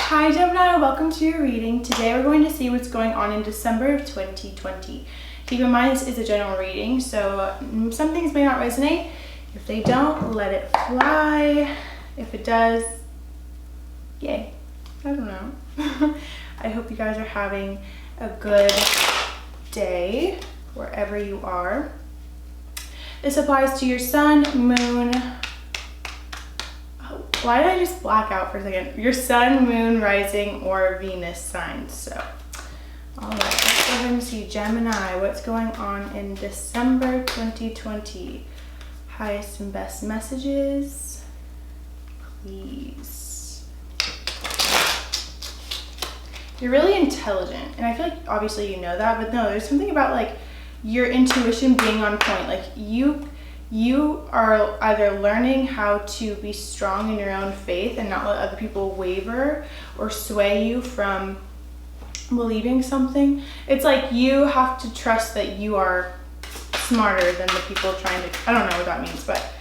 Hi Gemini, welcome to your reading. Today we're going to see what's going on in December of 2020. Keep in mind this is a general reading, so some things may not resonate. If they don't, let it fly. If it does, yay. I don't know. I hope you guys are having a good day wherever you are. This applies to your sun, moon, why did I just black out for a second? Your sun, moon, rising, or Venus signs. So, all right, let's go ahead and see Gemini. What's going on in December 2020? Highest and best messages, please. You're really intelligent, and I feel like obviously you know that, but no, there's something about like your intuition being on point. Like you are either learning how to be strong in your own faith and not let other people waver or sway you from believing something. It's like you have to trust that you are smarter than the people trying to, I don't know what that means, but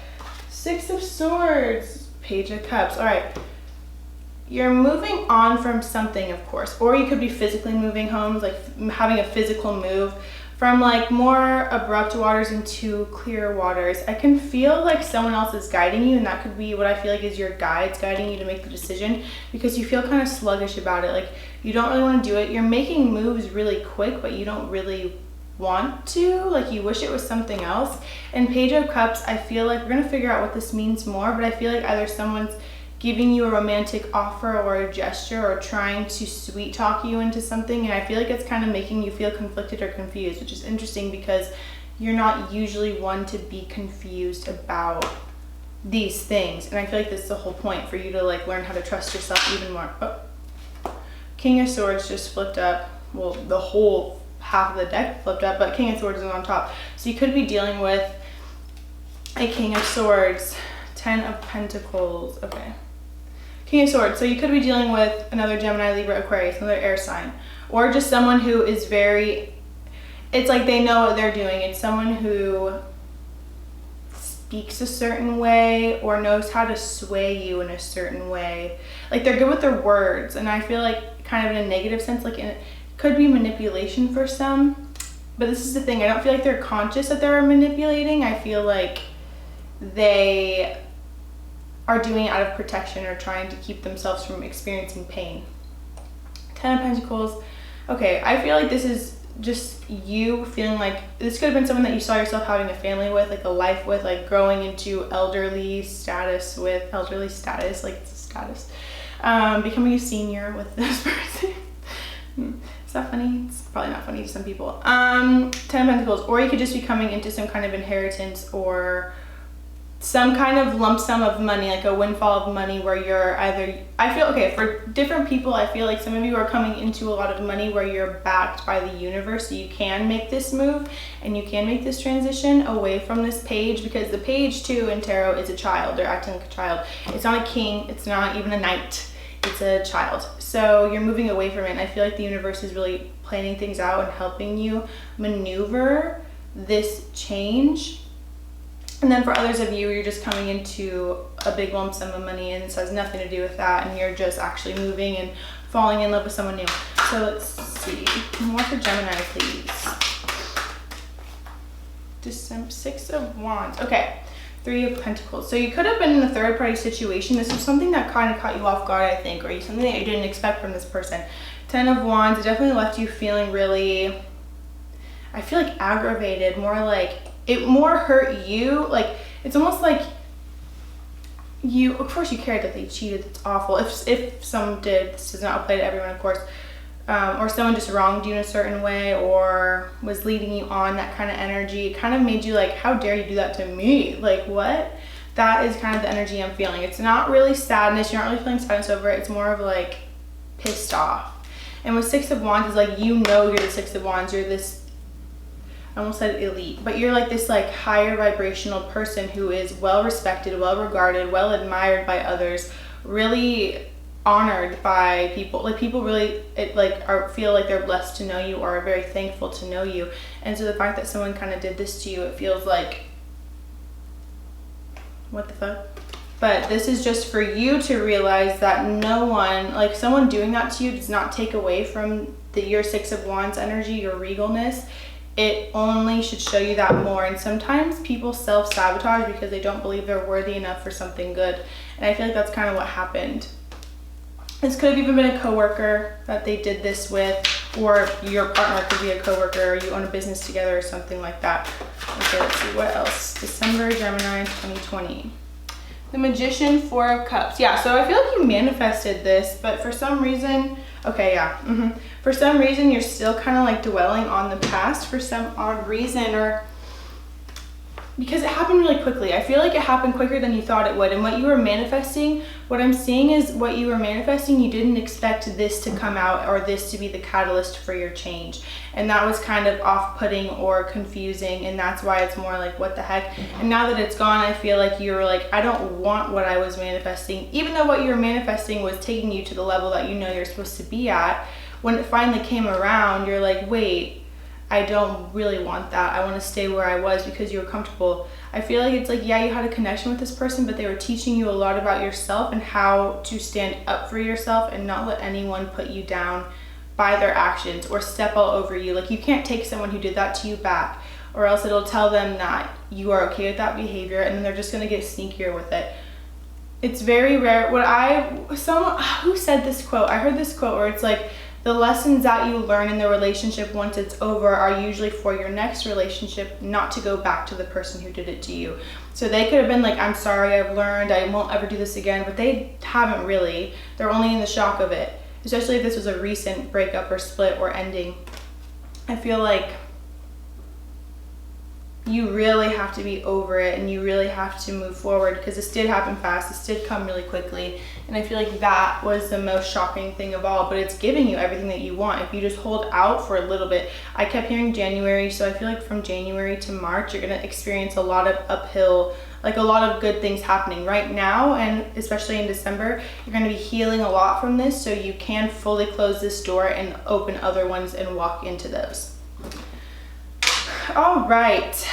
Six of Swords, Page of Cups. All right, you're moving on from something, of course, or you could be physically moving homes, like having a physical move from like more abrupt waters into clear waters. I can feel like someone else is guiding you, and that could be what I feel like is your guides guiding you to make the decision, because you feel kind of sluggish about it. Like you don't really want to do it. You're making moves really quick, but you don't really want to. Like you wish it was something else. And Page of Cups, I feel like we're gonna figure out what this means more, but I feel like either someone's giving you a romantic offer or a gesture or trying to sweet talk you into something, and I feel like it's kind of making you feel conflicted or confused, which is interesting because you're not usually one to be confused about these things, and I feel like this is the whole point, for you to like learn how to trust yourself even more. King of Swords just flipped up. Well, the whole half of the deck flipped up, but King of Swords is on top, so you could be dealing with a King of Swords, Ten of Pentacles. Okay, King of Swords, so you could be dealing with another Gemini, Libra, Aquarius, another air sign, or just someone who is very, it's like they know what they're doing. It's someone who speaks a certain way or knows how to sway you in a certain way. Like they're good with their words, and I feel like kind of in a negative sense, like it could be manipulation for some, but this is the thing, I don't feel like they're conscious that they're manipulating. I feel like they are doing it out of protection or trying to keep themselves from experiencing pain. Ten of Pentacles. Okay, I feel like this is just you feeling like this could have been someone that you saw yourself having a family with, like a life with, like growing into elderly status, like it's a status. Becoming a senior with this person. Is that funny? It's probably not funny to some people. Ten of Pentacles, or you could just be coming into some kind of inheritance or some kind of lump sum of money, like a windfall of money, where you're either, I feel, okay, for different people, I feel like some of you are coming into a lot of money where you're backed by the universe, so you can make this move and you can make this transition away from this page, because the page too in tarot is a child. They're acting like a child. It's not a king, it's not even a knight, it's a child. So you're moving away from it, and I feel like the universe is really planning things out and helping you maneuver this change. And then for others of you, you're just coming into a big lump sum of money, and this has nothing to do with that, and you're just actually moving and falling in love with someone new. So let's see, more for Gemini, please. December, Six of Wands. Okay, Three of Pentacles. So you could have been in a third party situation. This is something that kind of caught you off guard, I think, or something that you didn't expect from this person. Ten of Wands, it definitely left you feeling really, I feel like aggravated, more like, it more hurt you. Like it's almost like you, of course you cared that they cheated, it's awful. If some did, this does not apply to everyone, of course, or someone just wronged you in a certain way or was leading you on, that kind of energy, it kind of made you like, how dare you do that to me? Like what? That is kind of the energy I'm feeling. It's not really sadness, you're not really feeling sadness over it, it's more of like pissed off. And with Six of Wands is like, you know, you're the Six of Wands, you're this, I almost said elite, but you're like this like higher vibrational person who is well respected, well regarded, well admired by others, really honored by people. Like people really feel like they're blessed to know you or are very thankful to know you. And so the fact that someone kind of did this to you, it feels like, what the fuck? But this is just for you to realize that no one, like someone doing that to you does not take away from your Six of Wands energy, your regalness. It only should show you that more. And sometimes people self-sabotage because they don't believe they're worthy enough for something good. And I feel like that's kind of what happened. This could have even been a coworker that they did this with, or your partner could be a coworker, or you own a business together or something like that. Okay, let's see, what else? December, Gemini, 2020. The Magician, Four of Cups. Yeah, so I feel like you manifested this, but for some reason, okay, yeah. For some reason, you're still kind of like dwelling on the past for some odd reason, or because it happened really quickly. I feel like it happened quicker than you thought it would. And what you were manifesting, what I'm seeing is what you were manifesting, you didn't expect this to come out or this to be the catalyst for your change. And that was kind of off-putting or confusing. And that's why it's more like, what the heck? And now that it's gone, I feel like you were like, I don't want what I was manifesting. Even though what you were manifesting was taking you to the level that you know you're supposed to be at, when it finally came around, you're like, wait, I don't really want that. I want to stay where I was because you were comfortable. I feel like it's like, yeah, you had a connection with this person, but they were teaching you a lot about yourself and how to stand up for yourself and not let anyone put you down by their actions or step all over you. Like, you can't take someone who did that to you back, or else it'll tell them that you are okay with that behavior, and then they're just going to get sneakier with it. It's very rare. Someone who said this quote, I heard this quote where it's like, the lessons that you learn in the relationship once it's over are usually for your next relationship, not to go back to the person who did it to you. So they could have been like, I'm sorry, I've learned, I won't ever do this again, but they haven't really. They're only in the shock of it, especially if this was a recent breakup or split or ending. I feel like you really have to be over it and you really have to move forward, because this did happen fast, this did come really quickly, and I feel like that was the most shocking thing of all. But it's giving you everything that you want if you just hold out for a little bit. I kept hearing January, so I feel like from January to March you're going to experience a lot of uphill, like a lot of good things happening right now, and especially in December you're going to be healing a lot from this, so you can fully close this door and open other ones and walk into those. All right,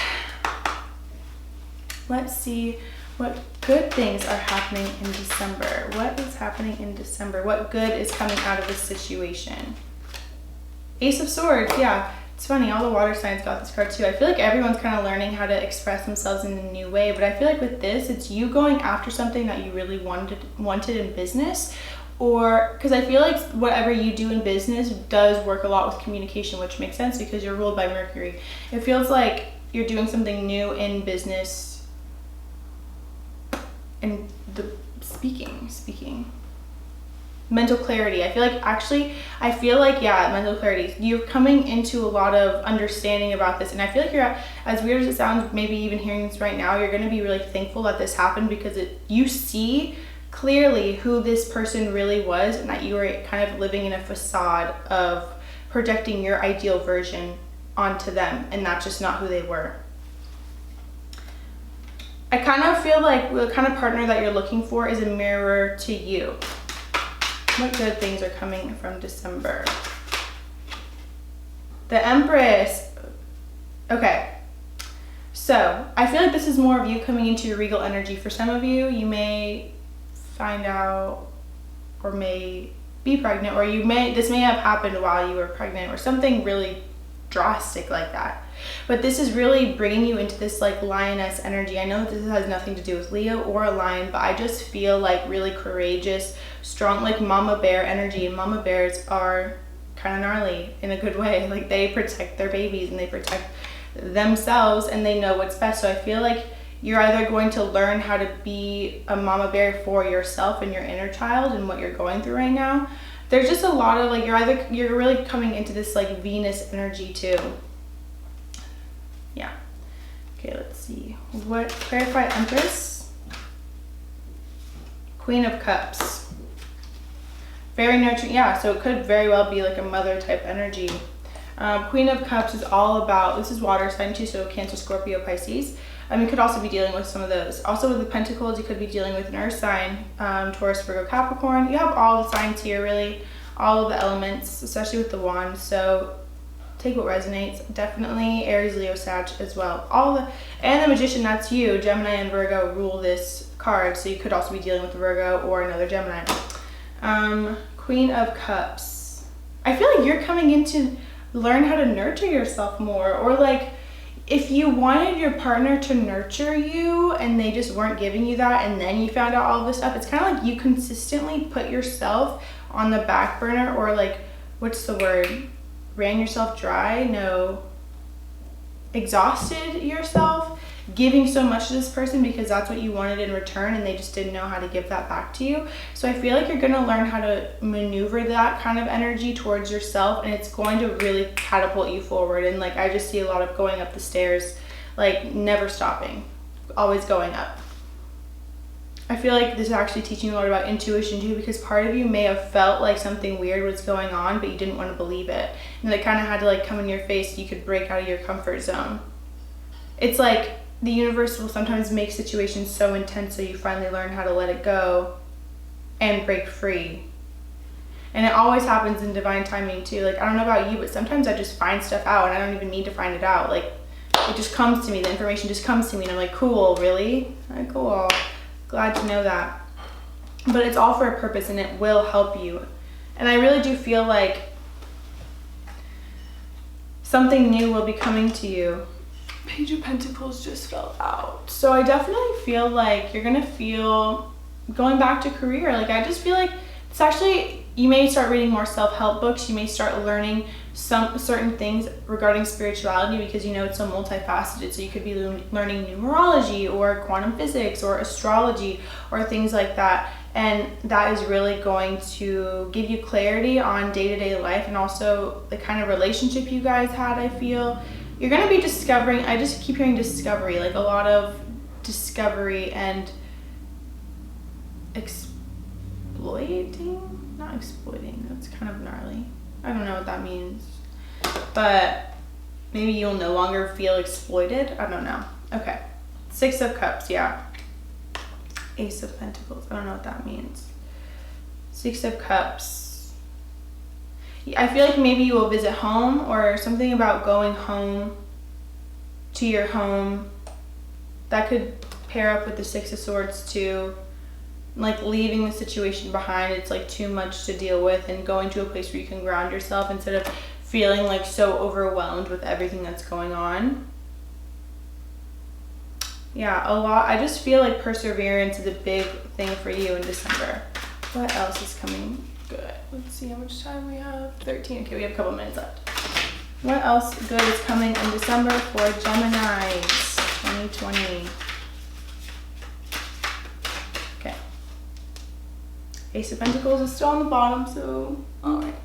let's see what good things are happening in December. What is happening in December? What good is coming out of this situation? Ace of Swords. Yeah, it's funny, all the water signs got this card too. I feel like everyone's kind of learning how to express themselves in a new way, but I feel like with this, it's you going after something that you really wanted in business, or because I feel like whatever you do in business does work a lot with communication, which makes sense because you're ruled by Mercury. It feels like you're doing something new in business and the speaking. Mental clarity. I feel like yeah, mental clarity. You're coming into a lot of understanding about this, and I feel like you're, as weird as it sounds, maybe even hearing this right now, you're going to be really thankful that this happened, because you see clearly who this person really was, and that you were kind of living in a facade of projecting your ideal version onto them, and that's just not who they were. I kind of feel like the kind of partner that you're looking for is a mirror to you. What good things are coming from December? The Empress. Okay. So I feel like this is more of you coming into your regal energy. For some of you, you may find out or may be pregnant, or this may have happened while you were pregnant, or something really drastic like that. But this is really bringing you into this like lioness energy. I know that this has nothing to do with Leo or a lion, but I just feel like really courageous, strong, like mama bear energy. And mama bears are kind of gnarly in a good way. Like, they protect their babies and they protect themselves, and they know what's best. So I feel like you're either going to learn how to be a mama bear for yourself and your inner child and what you're going through right now. There's just a lot of like, you're really coming into this like Venus energy too. Yeah. Okay, let's see. What, clarify Empress? Queen of Cups. Very nurturing. Yeah, so it could very well be like a mother type energy. Queen of Cups is all about, this is water sign too, so Cancer, Scorpio, Pisces. You could also be dealing with some of those. Also with the Pentacles, you could be dealing with an earth sign, Taurus, Virgo, Capricorn. You have all the signs here, really, all of the elements, especially with the wand. So take what resonates. Definitely Aries, Leo, Sag as well. And the Magician, that's you. Gemini and Virgo rule this card, so you could also be dealing with a Virgo or another Gemini. Queen of Cups. I feel like you're coming in to learn how to nurture yourself more, or like if you wanted your partner to nurture you and they just weren't giving you that, and then you found out all of this stuff, it's kind of like you consistently put yourself on the back burner, or like, what's the word? Ran yourself dry? No. Exhausted yourself giving so much to this person because that's what you wanted in return, and they just didn't know how to give that back to you. So I feel like you're going to learn how to maneuver that kind of energy towards yourself, and it's going to really catapult you forward. And like, I just see a lot of going up the stairs, like never stopping, always going up. I feel like this is actually teaching you a lot about intuition too, because part of you may have felt like something weird was going on, but you didn't want to believe it, and it kind of had to like come in your face so you could break out of your comfort zone. It's like the universe will sometimes make situations so intense so you finally learn how to let it go and break free. And it always happens in divine timing too. Like, I don't know about you, but sometimes I just find stuff out and I don't even need to find it out. Like, it just comes to me, the information just comes to me, and I'm like, cool, really? Like, cool, glad to know that. But it's all for a purpose, and it will help you. And I really do feel like something new will be coming to you. Page of Pentacles just fell out. So I definitely feel like you're gonna feel going back to career. Like, I just feel like it's actually, you may start reading more self-help books. You may start learning some certain things regarding spirituality, because you know it's so multifaceted. So you could be learning numerology or quantum physics or astrology or things like that. And that is really going to give you clarity on day-to-day life, and also the kind of relationship you guys had. I feel you're going to be discovering, I just keep hearing discovery, like a lot of discovery and exploiting, not exploiting, that's kind of gnarly. I don't know what that means, but maybe you'll no longer feel exploited. I don't know. Okay. 6 of Cups, yeah. Ace of Pentacles, I don't know what that means. 6 of Cups. I feel like maybe you will visit home, or something about going home to your home. That could pair up with the 6 of Swords too. Like leaving the situation behind, it's like too much to deal with, and going to a place where you can ground yourself instead of feeling like so overwhelmed with everything that's going on. Yeah, a lot. I just feel like perseverance is a big thing for you in December. What else is coming good? Let's see how much time we have. 13. Okay, we have a couple minutes left. What else good is coming in December for Geminis 2020? Okay. Ace of Pentacles is still on the bottom, so all right.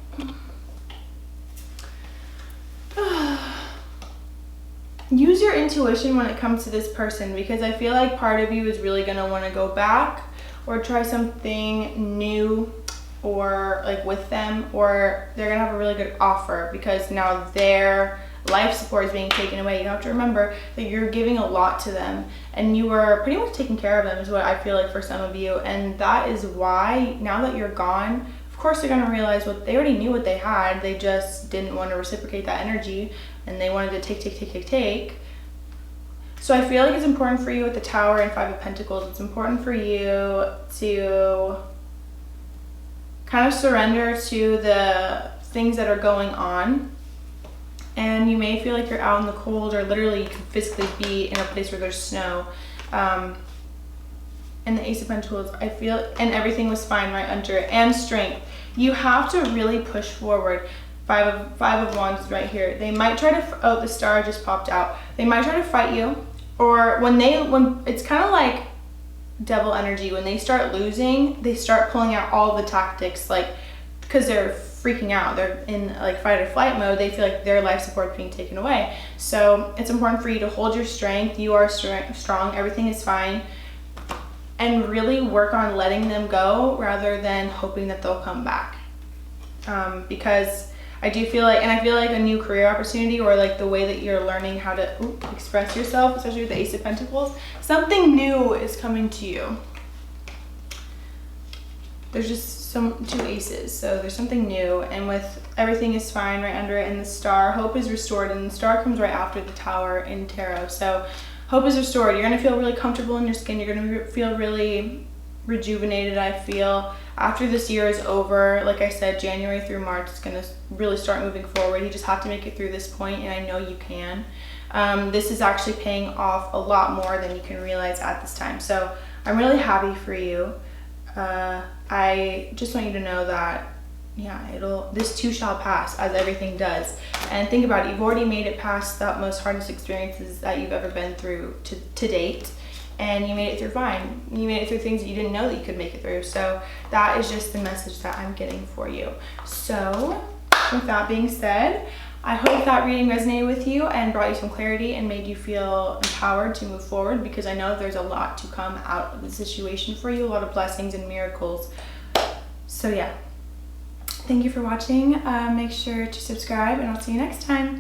Use your intuition when it comes to this person, because I feel like part of you is really going to want to go back or try something new, or like with them, or they're going to have a really good offer because now their life support is being taken away. You have to remember that you're giving a lot to them, and you were pretty much taking care of them, is what I feel like for some of you. And that is why now that you're gone, of course they're going to realize what they already knew what they had. They just didn't want to reciprocate that energy, and they wanted to take. So I feel like it's important for you with the Tower and 5 of Pentacles. It's important for you to kind of surrender to the things that are going on. And you may feel like you're out in the cold, or literally you can physically be in a place where there's snow. And the Ace of Pentacles, I feel, and everything was fine right under it, and strength. You have to really push forward. Five of Wands is right here. They might try to, oh, the star just popped out. They might try to fight you, or when it's kind of like devil energy. When they start losing, they start pulling out all the tactics, like, because they're freaking out. They're in like fight or flight mode. They feel like their life support is being taken away. So it's important for you to hold your strength. You are strong. Everything is fine. And really work on letting them go rather than hoping that they'll come back. Because I do feel like, and I feel like a new career opportunity, or like the way that you're learning how to express yourself, especially with the Ace of Pentacles, something new is coming to you. there's just two aces, so there's something new, and with everything is fine right under it, and the star, hope is restored, and the star comes right after the tower in tarot. So hope is restored. You're gonna feel really comfortable in your skin. You're gonna feel really rejuvenated, I feel. After this year is over, like I said, January through March, it's gonna really start moving forward. You just have to make it through this point, and I know you can. This is actually paying off a lot more than you can realize at this time. So I'm really happy for you. I just want you to know that, yeah, this too shall pass, as everything does. And think about it, you've already made it past that most hardest experiences that you've ever been through to date, and you made it through fine. You made it through things that you didn't know that you could make it through. So that is just the message that I'm getting for you. So with that being said, I hope that reading resonated with you and brought you some clarity and made you feel empowered to move forward, because I know there's a lot to come out of the situation for you, a lot of blessings and miracles. So yeah, thank you for watching. Make sure to subscribe, and I'll see you next time.